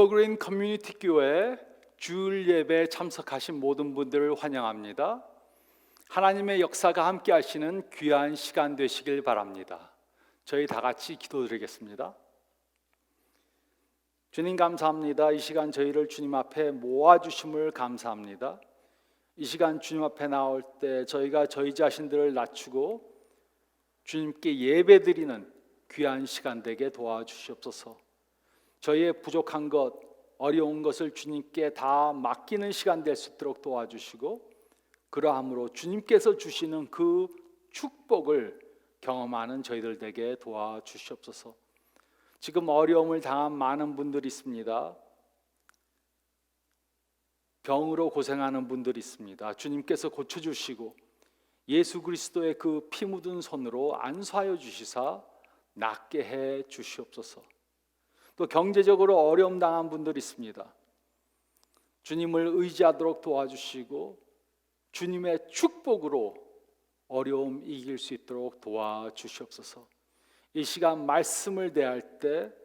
에버그린 커뮤니티 교회 주일 예배에 참석하신 모든 분들을 환영합니다. 하나님의 역사가 함께 하시는 귀한 시간 되시길 바랍니다. 저희 다 같이 기도드리겠습니다. 주님 감사합니다. 이 시간 저희를 주님 앞에 모아주심을 감사합니다. 이 시간 주님 앞에 나올 때 저희가 저희 자신들을 낮추고 주님께 예배드리는 귀한 시간 되게 도와주시옵소서. 저희의 부족한 것, 어려운 것을 주님께 다 맡기는 시간 될 수 있도록 도와주시고, 그러함으로 주님께서 주시는 그 축복을 경험하는 저희들 되게 도와주시옵소서. 지금 어려움을 당한 많은 분들이 있습니다. 병으로 고생하는 분들이 있습니다. 주님께서 고쳐주시고 예수 그리스도의 그 피 묻은 손으로 안수하여 주시사 낫게 해 주시옵소서. 또 경제적으로 어려움 당한 분들이 있습니다. 주님을 의지하도록 도와주시고 주님의 축복으로 어려움 이길 수 있도록 도와주시옵소서. 이 시간 말씀을 대할 때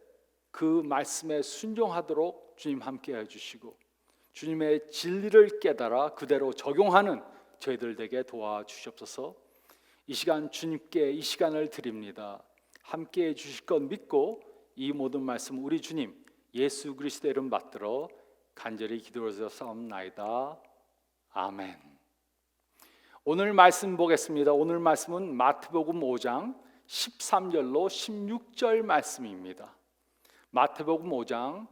그 말씀에 순종하도록 주님 함께 해주시고 주님의 진리를 깨달아 그대로 적용하는 저희들 되게 도와주시옵소서. 이 시간 주님께 이 시간을 드립니다. 함께 해주실 것 믿고 이 모든 말씀 우리 주님 예수 그리스도의 이름 받들어 간절히 기도해서 싸움나이다. 아멘. 오늘 말씀 보겠습니다. 오늘 말씀은 마태복음 5장 13절로 16절 말씀입니다. 마태복음 5장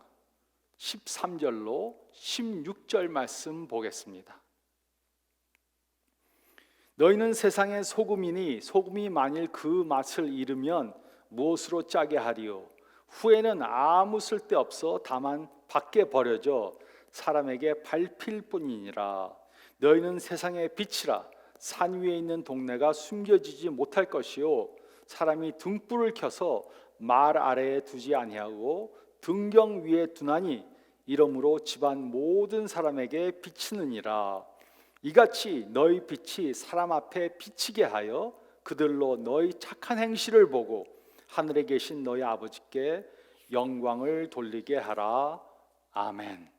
13절로 16절 말씀 보겠습니다. 너희는 세상의 소금이니 소금이 만일 그 맛을 잃으면 무엇으로 짜게 하리요? 후에는 아무 쓸데없어 다만 밖에 버려져 사람에게 밟힐 뿐이니라. 너희는 세상의 빛이라. 산 위에 있는 동네가 숨겨지지 못할 것이요 사람이 등불을 켜서 말 아래에 두지 아니하고 등경 위에 두나니 이러므로 집안 모든 사람에게 비치느니라. 이같이 너희 빛이 사람 앞에 비치게 하여 그들로 너희 착한 행실을 보고 하늘에 계신 너희 아버지께 영광을 돌리게 하라. 아멘.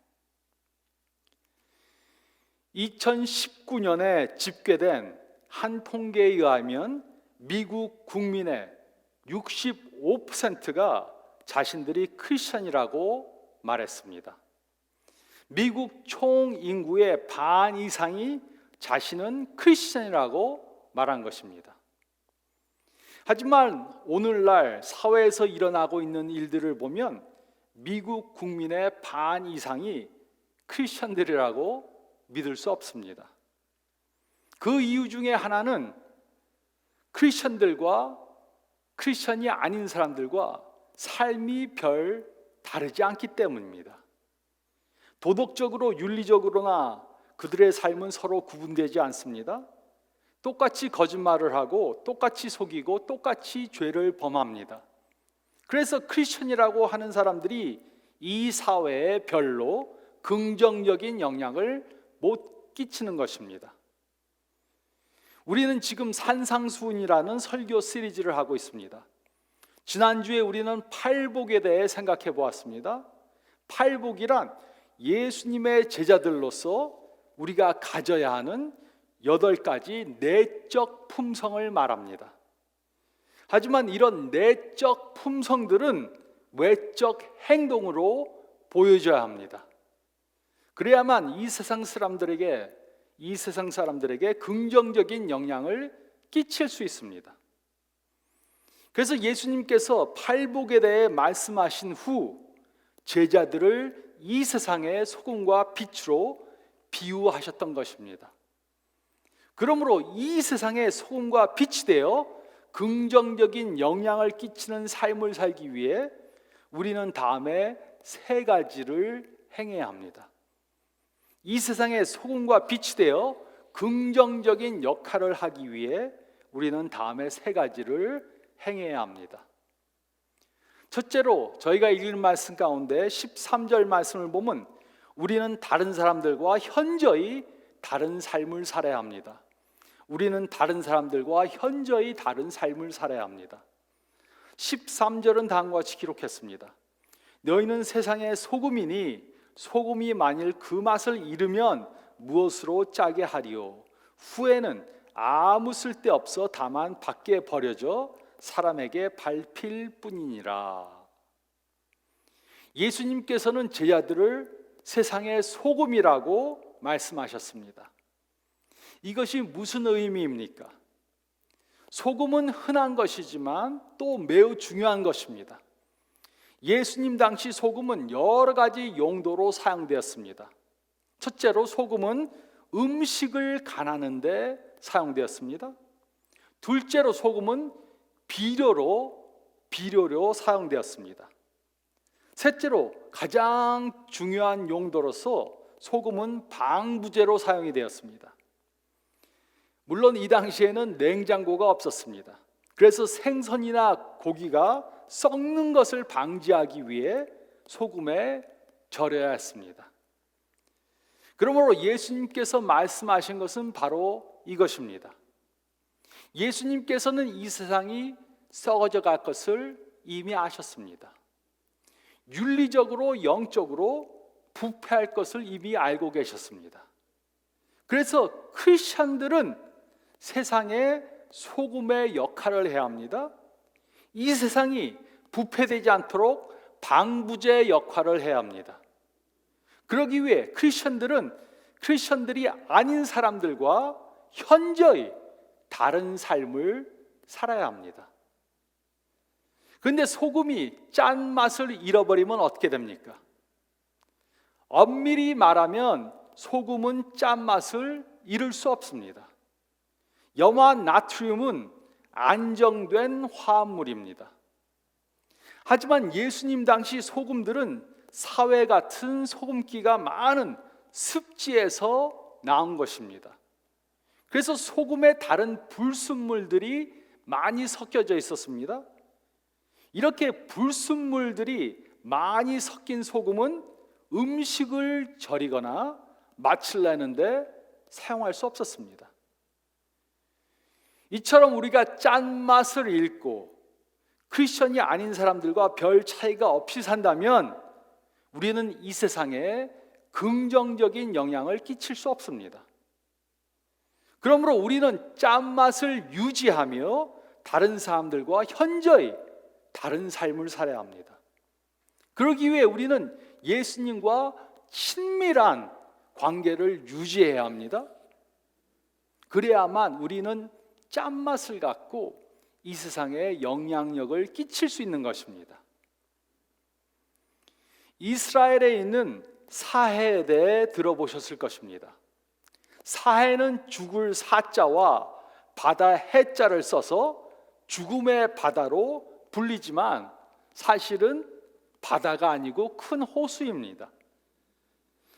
2019년에 집계된 한 통계에 의하면 미국 국민의 65%가 자신들이 크리스천이라고 말했습니다. 미국 총 인구의 반 이상이 자신은 크리스천이라고 말한 것입니다. 하지만 오늘날 사회에서 일어나고 있는 일들을 보면 미국 국민의 반 이상이 크리스천들이라고 믿을 수 없습니다. 그 이유 중에 하나는 크리스천들과 크리스천이 아닌 사람들과 삶이 별 다르지 않기 때문입니다. 도덕적으로 윤리적으로나 그들의 삶은 서로 구분되지 않습니다. 똑같이 거짓말을 하고 똑같이 속이고 똑같이 죄를 범합니다. 그래서 크리스천이라고 하는 사람들이 이 사회에 별로 긍정적인 영향을 못 끼치는 것입니다. 우리는 지금 산상수훈이라는 설교 시리즈를 하고 있습니다. 지난주에 우리는 팔복에 대해 생각해 보았습니다. 팔복이란 예수님의 제자들로서 우리가 가져야 하는 8가지 내적 품성을 말합니다. 하지만 이런 내적 품성들은 외적 행동으로 보여줘야 합니다. 그래야만 이 세상 사람들에게 긍정적인 영향을 끼칠 수 있습니다. 그래서 예수님께서 팔복에 대해 말씀하신 후 제자들을 이 세상의 소금과 빛으로 비유하셨던 것입니다. 그러므로 이 세상의 소금과 빛이 되어 긍정적인 영향을 끼치는 삶을 살기 위해 우리는 다음에 3가지를 행해야 합니다. 이 세상의 소금과 빛이 되어 긍정적인 역할을 하기 위해 우리는 다음에 3가지를 행해야 합니다. 첫째로 저희가 읽은 말씀 가운데 13절 말씀을 보면 우리는 다른 사람들과 현저히 다른 삶을 살아야 합니다. 우리는 다른 사람들과 현저히 다른 삶을 살아야 합니다. 13절은 다음과 같이 기록했습니다. 너희는 세상의 소금이니 소금이 만일 그 맛을 잃으면 무엇으로 짜게 하리요? 후에는 아무 쓸데없어 다만 밖에 버려져 사람에게 밟힐 뿐이니라. 예수님께서는 제자들을 세상의 소금이라고 말씀하셨습니다. 이것이 무슨 의미입니까? 소금은 흔한 것이지만 또 매우 중요한 것입니다. 예수님 당시 소금은 여러 가지 용도로 사용되었습니다. 첫째로 소금은 음식을 간하는 데 사용되었습니다. 둘째로 소금은 비료로 사용되었습니다. 셋째로 가장 중요한 용도로서 소금은 방부제로 사용이 되었습니다. 물론 이 당시에는 냉장고가 없었습니다. 그래서 생선이나 고기가 썩는 것을 방지하기 위해 소금에 절여야 했습니다. 그러므로 예수님께서 말씀하신 것은 바로 이것입니다. 예수님께서는 이 세상이 썩어져 갈 것을 이미 아셨습니다. 윤리적으로 영적으로 부패할 것을 이미 알고 계셨습니다. 그래서 크리스천들은 세상의 소금의 역할을 해야 합니다. 이 세상이 부패되지 않도록 방부제 역할을 해야 합니다. 그러기 위해 크리스천들이 아닌 사람들과 현저히 다른 삶을 살아야 합니다. 그런데 소금이 짠맛을 잃어버리면 어떻게 됩니까? 엄밀히 말하면 소금은 짠맛을 잃을 수 없습니다. 염화 나트륨은 안정된 화합물입니다. 하지만 예수님 당시 소금들은 사회 같은 소금기가 많은 습지에서 나온 것입니다. 그래서 소금에 다른 불순물들이 많이 섞여져 있었습니다. 이렇게 불순물들이 많이 섞인 소금은 음식을 절이거나 맛을 내는데 사용할 수 없었습니다. 이처럼 우리가 짠맛을 잃고 크리스천이 아닌 사람들과 별 차이가 없이 산다면 우리는 이 세상에 긍정적인 영향을 끼칠 수 없습니다. 그러므로 우리는 짠맛을 유지하며 다른 사람들과 현저히 다른 삶을 살아야 합니다. 그러기 위해 우리는 예수님과 친밀한 관계를 유지해야 합니다. 그래야만 우리는 짠맛을 갖고 이 세상에 영향력을 끼칠 수 있는 것입니다. 이스라엘에 있는 사해에 대해 들어보셨을 것입니다. 사해는 죽을 사자와 바다 해자를 써서 죽음의 바다로 불리지만 사실은 바다가 아니고 큰 호수입니다.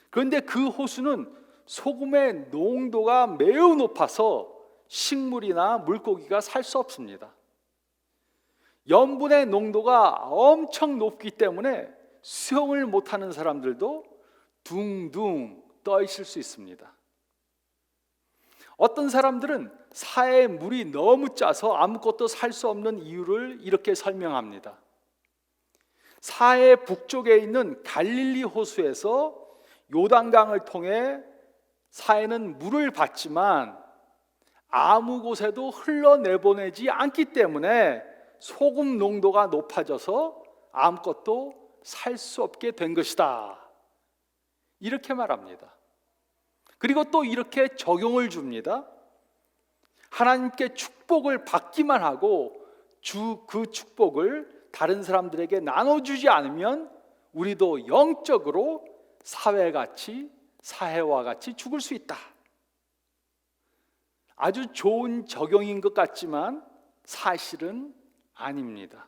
그런데 그 호수는 소금의 농도가 매우 높아서 식물이나 물고기가 살 수 없습니다. 염분의 농도가 엄청 높기 때문에 수영을 못하는 사람들도 둥둥 떠 있을 수 있습니다. 어떤 사람들은 사해의 물이 너무 짜서 아무것도 살 수 없는 이유를 이렇게 설명합니다. 사해 북쪽에 있는 갈릴리 호수에서 요단강을 통해 사해는 물을 받지만 아무 곳에도 흘러내보내지 않기 때문에 소금 농도가 높아져서 아무것도 살 수 없게 된 것이다. 이렇게 말합니다. 그리고 또 이렇게 적용을 줍니다. 하나님께 축복을 받기만 하고 그 축복을 다른 사람들에게 나눠주지 않으면 우리도 영적으로 사해와 같이 죽을 수 있다. 아주 좋은 적용인 것 같지만 사실은 아닙니다.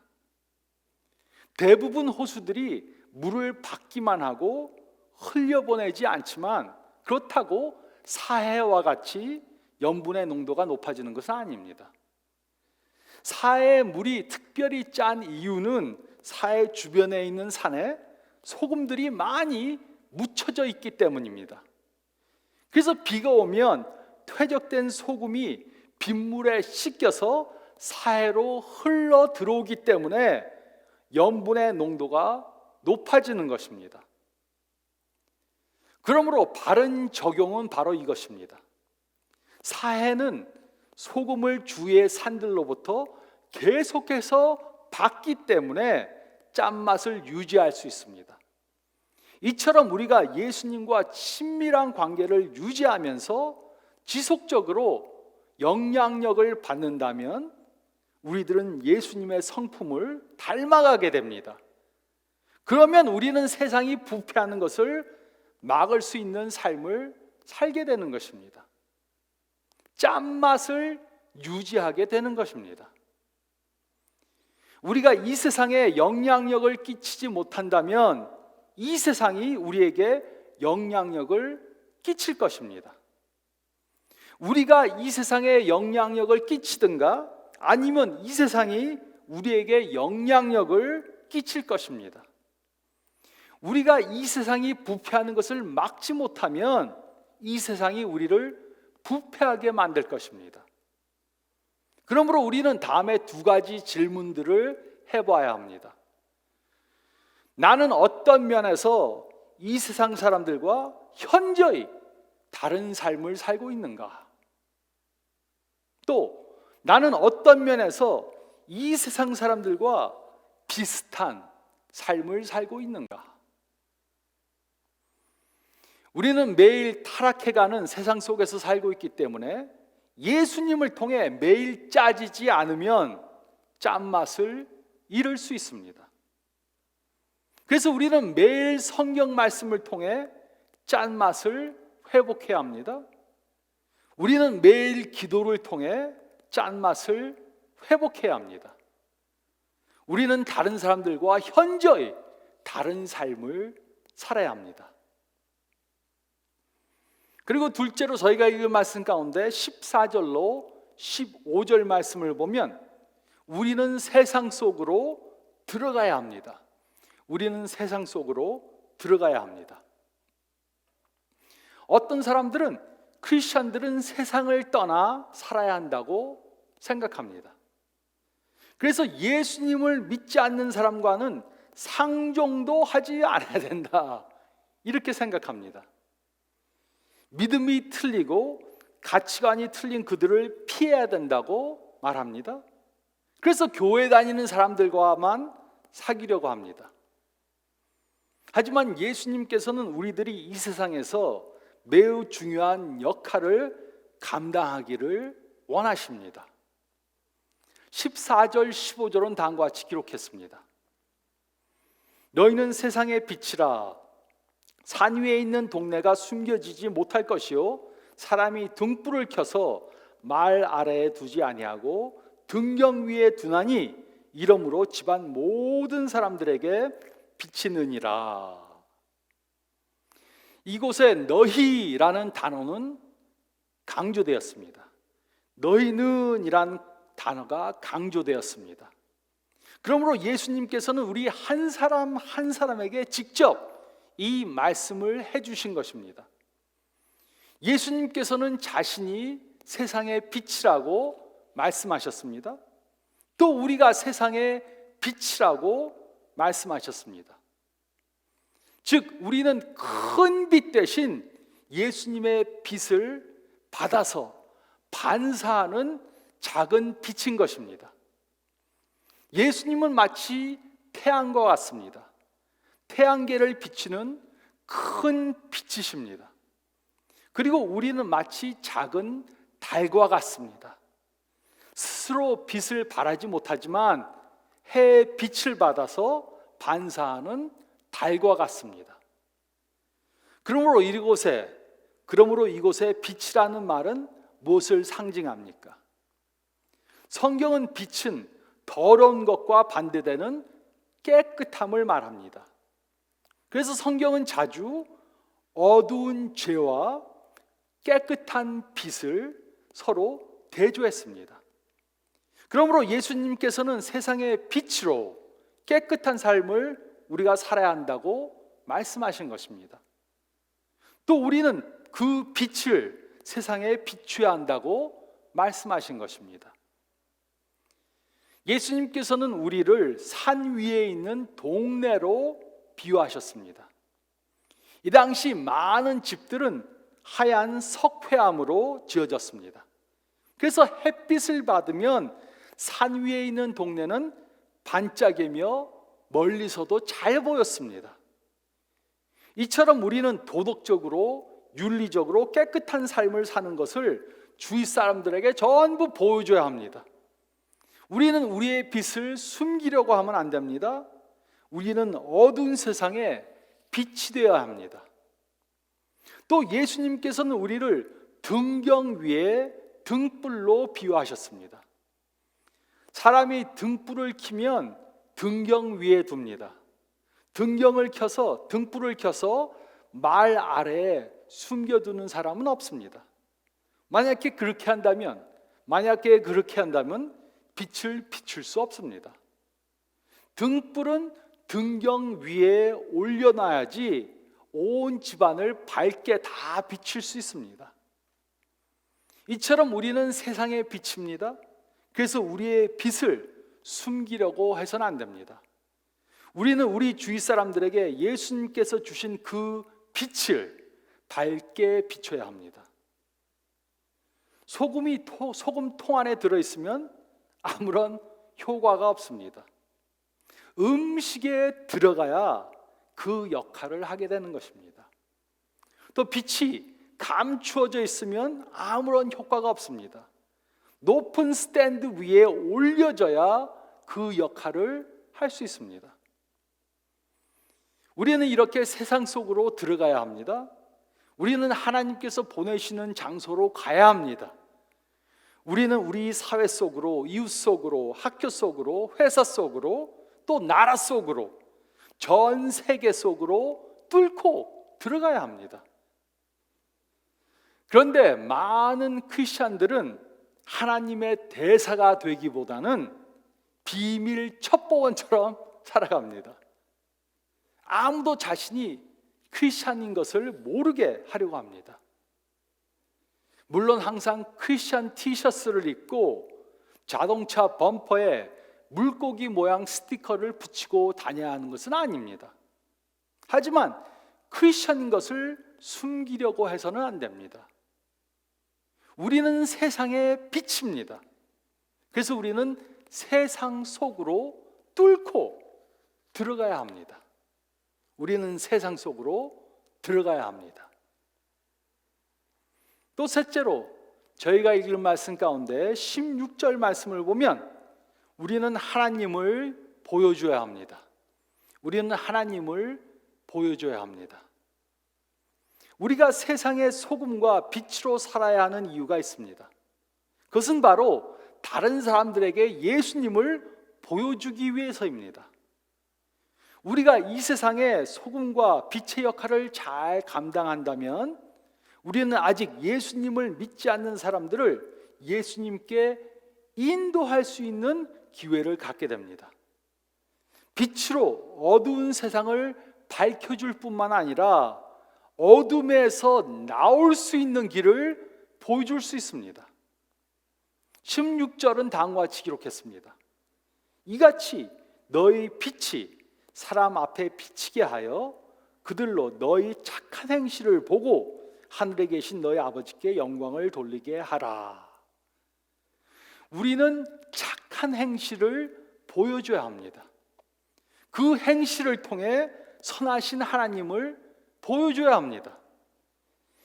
대부분 호수들이 물을 받기만 하고 흘려보내지 않지만 그렇다고 사해와 같이 염분의 농도가 높아지는 것은 아닙니다. 사해의 물이 특별히 짠 이유는 사해 주변에 있는 산에 소금들이 많이 묻혀져 있기 때문입니다. 그래서 비가 오면 퇴적된 소금이 빗물에 씻겨서 사해로 흘러 들어오기 때문에 염분의 농도가 높아지는 것입니다. 그러므로 바른 적용은 바로 이것입니다. 사해는 소금을 주위의 산들로부터 계속해서 받기 때문에 짠맛을 유지할 수 있습니다. 이처럼 우리가 예수님과 친밀한 관계를 유지하면서 지속적으로 영향력을 받는다면 우리들은 예수님의 성품을 닮아가게 됩니다. 그러면 우리는 세상이 부패하는 것을 막을 수 있는 삶을 살게 되는 것입니다. 짠맛을 유지하게 되는 것입니다. 우리가 이 세상에 영향력을 끼치지 못한다면 이 세상이 우리에게 영향력을 끼칠 것입니다. 우리가 이 세상에 영향력을 끼치든가 아니면 이 세상이 우리에게 영향력을 끼칠 것입니다. 우리가 이 세상이 부패하는 것을 막지 못하면 이 세상이 우리를 부패하게 만들 것입니다. 그러므로 우리는 다음에 두 가지 질문들을 해봐야 합니다. 나는 어떤 면에서 이 세상 사람들과 현저히 다른 삶을 살고 있는가? 또 나는 어떤 면에서 이 세상 사람들과 비슷한 삶을 살고 있는가? 우리는 매일 타락해가는 세상 속에서 살고 있기 때문에 예수님을 통해 매일 짜지지 않으면 짠맛을 잃을 수 있습니다. 그래서 우리는 매일 성경 말씀을 통해 짠맛을 회복해야 합니다. 우리는 매일 기도를 통해 짠맛을 회복해야 합니다. 우리는 다른 사람들과 현저히 다른 삶을 살아야 합니다. 그리고 둘째로 저희가 읽은 말씀 가운데 14절로 15절 말씀을 보면 우리는 세상 속으로 들어가야 합니다. 우리는 세상 속으로 들어가야 합니다. 어떤 사람들은 크리스천들은 세상을 떠나 살아야 한다고 생각합니다. 그래서 예수님을 믿지 않는 사람과는 상종도 하지 않아야 된다 이렇게 생각합니다. 믿음이 틀리고 가치관이 틀린 그들을 피해야 된다고 말합니다. 그래서 교회 다니는 사람들과만 사귀려고 합니다. 하지만 예수님께서는 우리들이 이 세상에서 매우 중요한 역할을 감당하기를 원하십니다. 14절 15절은 다음과 같이 기록했습니다. 너희는 세상의 빛이라. 산 위에 있는 동네가 숨겨지지 못할 것이요 사람이 등불을 켜서 말 아래에 두지 아니하고 등경 위에 두나니 이러므로 집안 모든 사람들에게 비치느니라. 이곳에 너희라는 단어는 강조되었습니다. 너희는 이란 단어가 강조되었습니다. 그러므로 예수님께서는 우리 한 사람 한 사람에게 직접 이 말씀을 해주신 것입니다. 예수님께서는 자신이 세상의 빛이라고 말씀하셨습니다. 또 우리가 세상의 빛이라고 말씀하셨습니다. 즉 우리는 큰 빛 대신 예수님의 빛을 받아서 반사하는 작은 빛인 것입니다. 예수님은 마치 태양과 같습니다. 태양계를 비추는 큰 빛이십니다. 그리고 우리는 마치 작은 달과 같습니다. 스스로 빛을 발하지 못하지만 해의 빛을 받아서 반사하는 달과 같습니다. 그러므로 이곳에 빛이라는 말은 무엇을 상징합니까? 성경은 빛은 더러운 것과 반대되는 깨끗함을 말합니다. 그래서 성경은 자주 어두운 죄와 깨끗한 빛을 서로 대조했습니다. 그러므로 예수님께서는 세상의 빛으로 깨끗한 삶을 우리가 살아야 한다고 말씀하신 것입니다. 또 우리는 그 빛을 세상에 비춰야 한다고 말씀하신 것입니다. 예수님께서는 우리를 산 위에 있는 동네로 비유하셨습니다. 이 당시 많은 집들은 하얀 석회암으로 지어졌습니다. 그래서 햇빛을 받으면 산 위에 있는 동네는 반짝이며 멀리서도 잘 보였습니다. 이처럼 우리는 도덕적으로, 윤리적으로 깨끗한 삶을 사는 것을 주위 사람들에게 전부 보여줘야 합니다. 우리는 우리의 빛을 숨기려고 하면 안 됩니다. 우리는 어두운 세상에 빛이 되어야 합니다. 또 예수님께서는 우리를 등경 위에 등불로 비유하셨습니다. 사람이 등불을 켜면 등경 위에 둡니다. 등불을 켜서 말 아래에 숨겨두는 사람은 없습니다. 만약에 그렇게 한다면 빛을 비출 수 없습니다. 등불은 등경 위에 올려놔야지 온 집안을 밝게 다 비출 수 있습니다. 이처럼 우리는 세상의 빛입니다. 그래서 우리의 빛을 숨기려고 해서는 안 됩니다. 우리는 우리 주위 사람들에게 예수님께서 주신 그 빛을 밝게 비춰야 합니다. 소금통 안에 들어있으면 아무런 효과가 없습니다. 음식에 들어가야 그 역할을 하게 되는 것입니다. 또 빛이 감추어져 있으면 아무런 효과가 없습니다. 높은 스탠드 위에 올려져야 그 역할을 할 수 있습니다. 우리는 이렇게 세상 속으로 들어가야 합니다. 우리는 하나님께서 보내시는 장소로 가야 합니다. 우리는 우리 사회 속으로, 이웃 속으로, 학교 속으로, 회사 속으로, 또 나라 속으로, 전 세계 속으로 뚫고 들어가야 합니다. 그런데 많은 크리스찬들은 하나님의 대사가 되기보다는 비밀 첩보원처럼 살아갑니다. 아무도 자신이 크리스찬인 것을 모르게 하려고 합니다. 물론 항상 크리스찬 티셔츠를 입고 자동차 범퍼에 물고기 모양 스티커를 붙이고 다녀야 하는 것은 아닙니다. 하지만 크리스찬인 것을 숨기려고 해서는 안 됩니다. 우리는 세상의 빛입니다. 그래서 우리는 세상 속으로 뚫고 들어가야 합니다. 우리는 세상 속으로 들어가야 합니다. 또 셋째로 저희가 읽은 말씀 가운데 16절 말씀을 보면 우리는 하나님을 보여줘야 합니다. 우리는 하나님을 보여줘야 합니다. 우리가 세상의 소금과 빛으로 살아야 하는 이유가 있습니다. 그것은 바로 다른 사람들에게 예수님을 보여주기 위해서입니다. 우리가 이 세상의 소금과 빛의 역할을 잘 감당한다면 우리는 아직 예수님을 믿지 않는 사람들을 예수님께 인도할 수 있는 기회를 갖게 됩니다. 빛으로 어두운 세상을 밝혀줄 뿐만 아니라 어둠에서 나올 수 있는 길을 보여줄 수 있습니다. 16절은 다음과 같이 기록했습니다. 이같이 너희 빛이 사람 앞에 비치게 하여 그들로 너희 착한 행실을 보고 하늘에 계신 너희 아버지께 영광을 돌리게 하라. 우리는 착한 행실을 보여줘야 합니다. 그 행실을 통해 선하신 하나님을 보여줘야 합니다.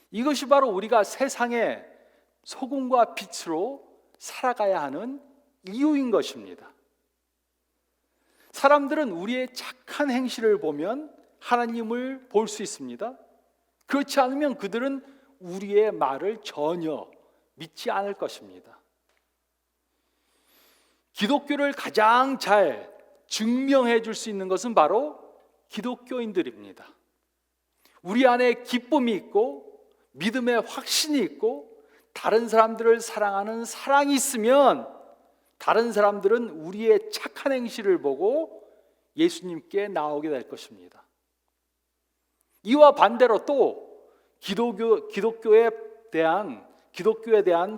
이것이 바로 우리가 세상의 소금과 빛으로 살아가야 하는 이유인 것입니다. 사람들은 우리의 착한 행실을 보면 하나님을 볼 수 있습니다. 그렇지 않으면 그들은 우리의 말을 전혀 믿지 않을 것입니다. 기독교를 가장 잘 증명해 줄 수 있는 것은 바로 기독교인들입니다. 우리 안에 기쁨이 있고 믿음의 확신이 있고 다른 사람들을 사랑하는 사랑이 있으면 다른 사람들은 우리의 착한 행실을 보고 예수님께 나오게 될 것입니다. 이와 반대로 또 기독교에 대한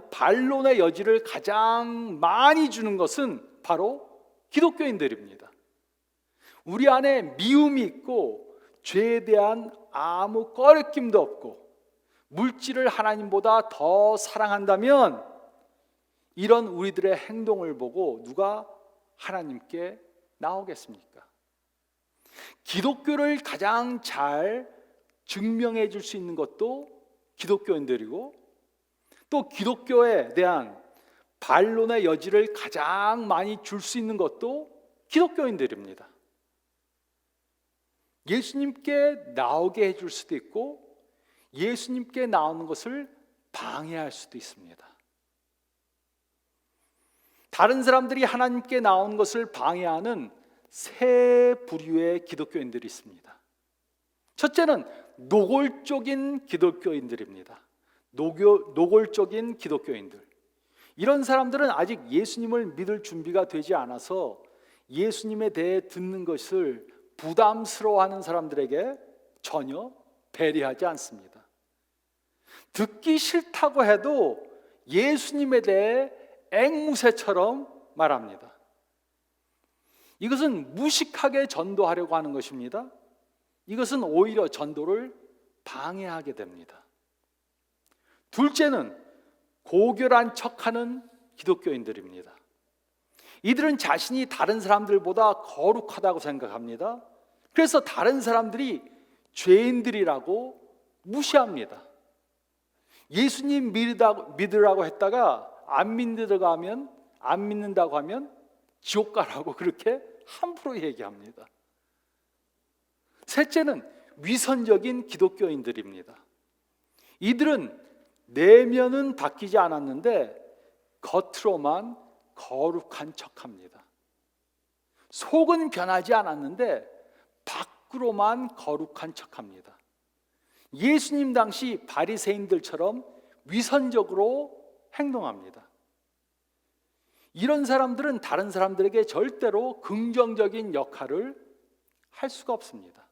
반론의 여지를 가장 많이 주는 것은 바로 기독교인들입니다. 우리 안에 미움이 있고 죄에 대한 아무 꺼리낌도 없고 물질을 하나님보다 더 사랑한다면 이런 우리들의 행동을 보고 누가 하나님께 나오겠습니까? 기독교를 가장 잘 증명해 줄 수 있는 것도 기독교인들이고 또 기독교에 대한 반론의 여지를 가장 많이 줄 수 있는 것도 기독교인들입니다. 예수님께 나오게 해줄 수도 있고 예수님께 나오는 것을 방해할 수도 있습니다. 다른 사람들이 하나님께 나오는 것을 방해하는 세 부류의 기독교인들이 있습니다. 첫째는 노골적인 기독교인들입니다. 노골적인 기독교인들. 이런 사람들은 아직 예수님을 믿을 준비가 되지 않아서 예수님에 대해 듣는 것을 부담스러워하는 사람들에게 전혀 배려하지 않습니다. 듣기 싫다고 해도 예수님에 대해 앵무새처럼 말합니다. 이것은 무식하게 전도하려고 하는 것입니다. 이것은 오히려 전도를 방해하게 됩니다. 둘째는 고결한 척하는 기독교인들입니다. 이들은 자신이 다른 사람들보다 거룩하다고 생각합니다. 그래서 다른 사람들이 죄인들이라고 무시합니다. 예수님 믿으라고 했다가 안 믿는다고 하면 지옥 가라고 그렇게 함부로 얘기합니다. 셋째는 위선적인 기독교인들입니다. 이들은 내면은 바뀌지 않았는데 겉으로만 거룩한 척합니다. 속은 변하지 않았는데 밖으로만 거룩한 척합니다. 예수님 당시 바리새인들처럼 위선적으로 행동합니다. 이런 사람들은 다른 사람들에게 절대로 긍정적인 역할을 할 수가 없습니다.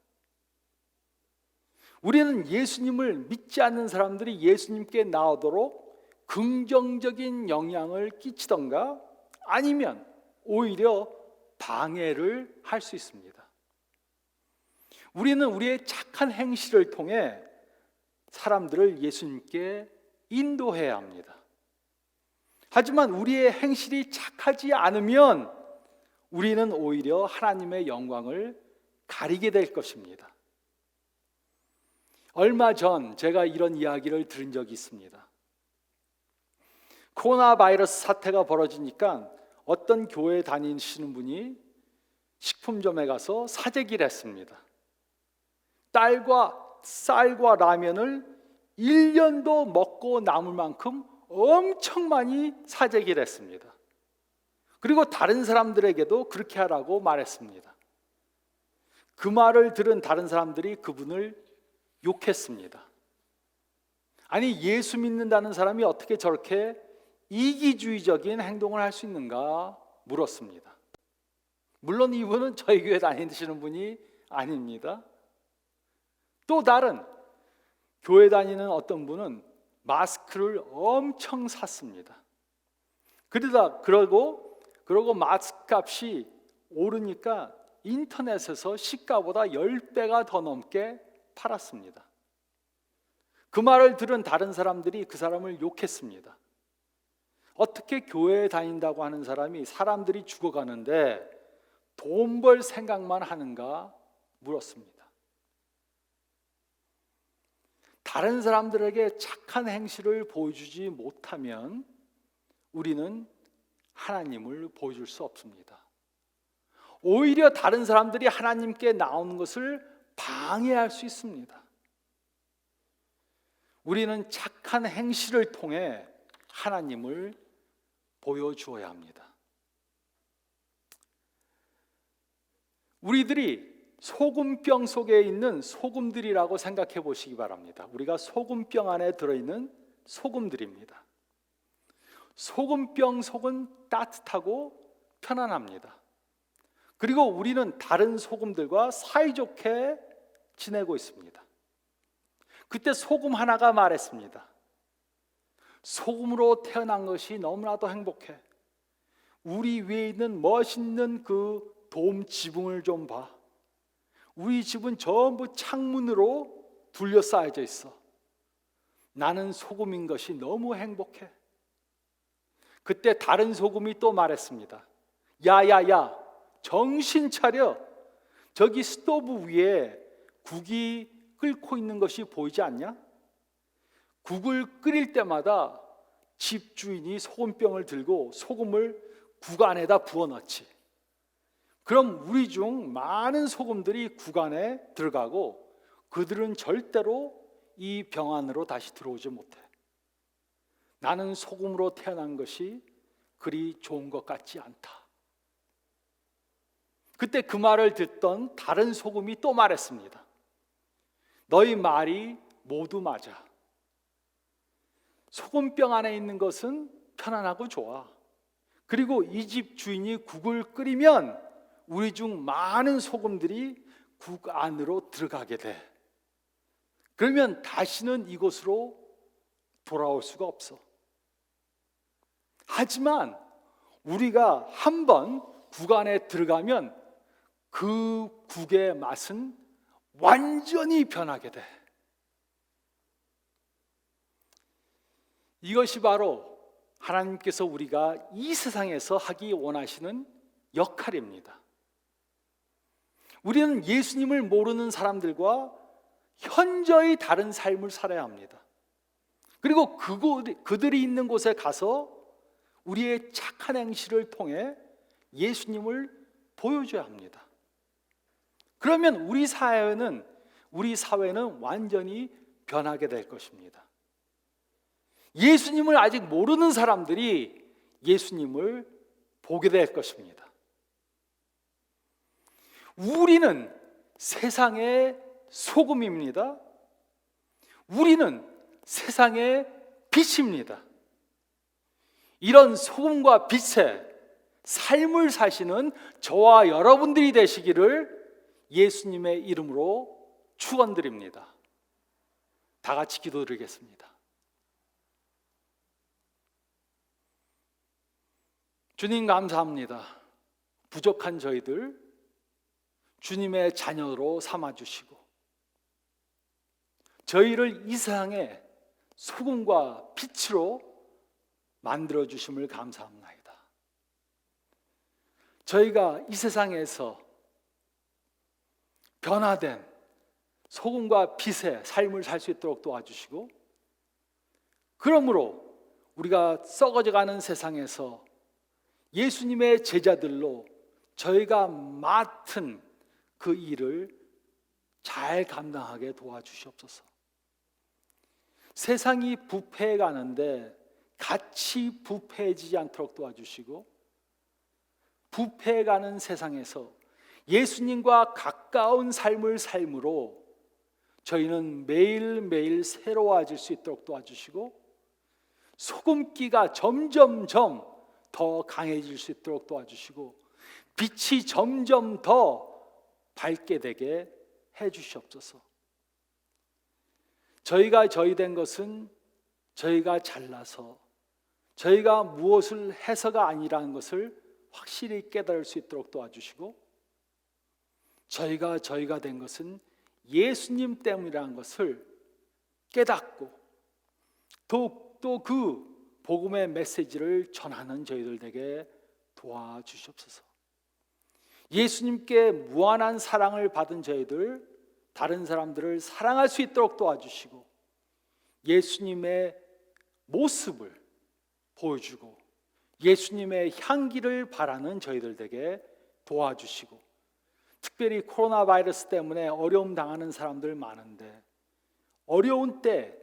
우리는 예수님을 믿지 않는 사람들이 예수님께 나오도록 긍정적인 영향을 끼치던가 아니면 오히려 방해를 할 수 있습니다. 우리는 우리의 착한 행실을 통해 사람들을 예수님께 인도해야 합니다. 하지만 우리의 행실이 착하지 않으면 우리는 오히려 하나님의 영광을 가리게 될 것입니다. 얼마 전 제가 이런 이야기를 들은 적이 있습니다. 코로나 바이러스 사태가 벌어지니까 어떤 교회 다니시는 분이 식품점에 가서 사재기를 했습니다. 딸과 쌀과 라면을 1년도 먹고 남을 만큼 엄청 많이 사재기를 했습니다. 그리고 다른 사람들에게도 그렇게 하라고 말했습니다. 그 말을 들은 다른 사람들이 그분을 욕했습니다. 아니, 예수 믿는다는 사람이 어떻게 저렇게 이기주의적인 행동을 할 수 있는가 물었습니다. 물론 이분은 저희 교회 다니시는 분이 아닙니다. 또 다른 교회 다니는 어떤 분은 마스크를 엄청 샀습니다. 그러고 마스크 값이 오르니까 인터넷에서 시가보다 10배가 더 넘게 팔았습니다. 그 말을 들은 다른 사람들이 그 사람을 욕했습니다. 어떻게 교회에 다닌다고 하는 사람이 사람들이 죽어가는데 돈 벌 생각만 하는가 물었습니다. 다른 사람들에게 착한 행실을 보여주지 못하면 우리는 하나님을 보여줄 수 없습니다. 오히려 다른 사람들이 하나님께 나오는 것을 방해할 수 있습니다. 우리는 착한 행실을 통해 하나님을 보여주어야 합니다. 우리들이 소금병 속에 있는 소금들이라고 생각해 보시기 바랍니다. 우리가 소금병 안에 들어있는 소금들입니다. 소금병 속은 따뜻하고 편안합니다. 그리고 우리는 다른 소금들과 사이좋게 지내고 있습니다. 그때 소금 하나가 말했습니다. 소금으로 태어난 것이 너무나도 행복해. 우리 위에 있는 멋있는 그 돔 지붕을 좀 봐. 우리 집은 전부 창문으로 둘러싸여져 있어. 나는 소금인 것이 너무 행복해. 그때 다른 소금이 또 말했습니다. 야야야, 정신 차려. 저기 스토브 위에 국이 끓고 있는 것이 보이지 않냐? 국을 끓일 때마다 집주인이 소금병을 들고 소금을 국 안에다 부어 넣지. 그럼 우리 중 많은 소금들이 국 안에 들어가고 그들은 절대로 이 병 안으로 다시 들어오지 못해. 나는 소금으로 태어난 것이 그리 좋은 것 같지 않다. 그때 그 말을 듣던 다른 소금이 또 말했습니다. 너희 말이 모두 맞아. 소금병 안에 있는 것은 편안하고 좋아. 그리고 이 집 주인이 국을 끓이면 우리 중 많은 소금들이 국 안으로 들어가게 돼. 그러면 다시는 이곳으로 돌아올 수가 없어. 하지만 우리가 한번 국 안에 들어가면 그 국의 맛은 완전히 변하게 돼. 이것이 바로 하나님께서 우리가 이 세상에서 하기 원하시는 역할입니다. 우리는 예수님을 모르는 사람들과 현저히 다른 삶을 살아야 합니다. 그리고 그들이 있는 곳에 가서 우리의 착한 행실을 통해 예수님을 보여줘야 합니다. 그러면 우리 사회는 완전히 변하게 될 것입니다. 예수님을 아직 모르는 사람들이 예수님을 보게 될 것입니다. 우리는 세상의 소금입니다. 우리는 세상의 빛입니다. 이런 소금과 빛의 삶을 사시는 저와 여러분들이 되시기를 예수님의 이름으로 축원드립니다. 다 같이 기도드리겠습니다. 주님 감사합니다. 부족한 저희들 주님의 자녀로 삼아주시고 저희를 이 세상의 소금과 빛으로 만들어주심을 감사합나이다. 저희가 이 세상에서 변화된 소금과 빛의 삶을 살 수 있도록 도와주시고 그러므로 우리가 썩어져가는 세상에서 예수님의 제자들로 저희가 맡은 그 일을 잘 감당하게 도와주시옵소서. 세상이 부패해 가는데 같이 부패해지지 않도록 도와주시고 부패해 가는 세상에서 예수님과 가까운 삶을 삶으로 저희는 매일매일 새로워질 수 있도록 도와주시고 소금기가 점점점 더 강해질 수 있도록 도와주시고 빛이 점점 더 밝게 되게 해주시옵소서. 저희가 저희 된 것은 저희가 잘나서 저희가 무엇을 해서가 아니라는 것을 확실히 깨달을 수 있도록 도와주시고 저희가 된 것은 예수님 때문이라는 것을 깨닫고 또 그 복음의 메시지를 전하는 저희들 되게 도와주시옵소서. 예수님께 무한한 사랑을 받은 저희들 다른 사람들을 사랑할 수 있도록 도와주시고 예수님의 모습을 보여주고 예수님의 향기를 바라는 저희들 되게 도와주시고 특별히 코로나 바이러스 때문에 어려움 당하는 사람들 많은데 어려운 때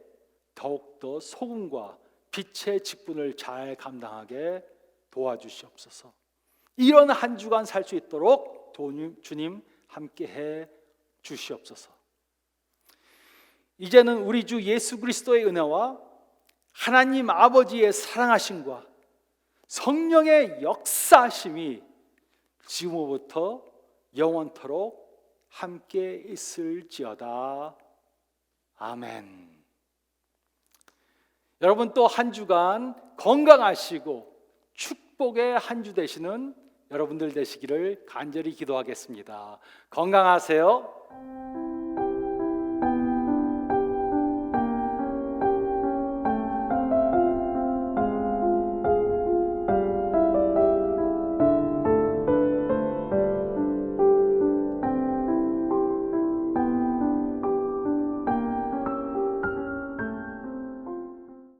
더욱더 소금과 빛의 직분을 잘 감당하게 도와주시옵소서. 이런 한 주간 살 수 있도록 주님 함께해 주시옵소서. 이제는 우리 주 예수 그리스도의 은혜와 하나님 아버지의 사랑하심과 성령의 역사하심이 지금부터 영원토록 함께 있을지어다. 아멘. 여러분 또 한 주간 건강하시고 축복의 한 주 되시는 여러분들 되시기를 간절히 기도하겠습니다. 건강하세요.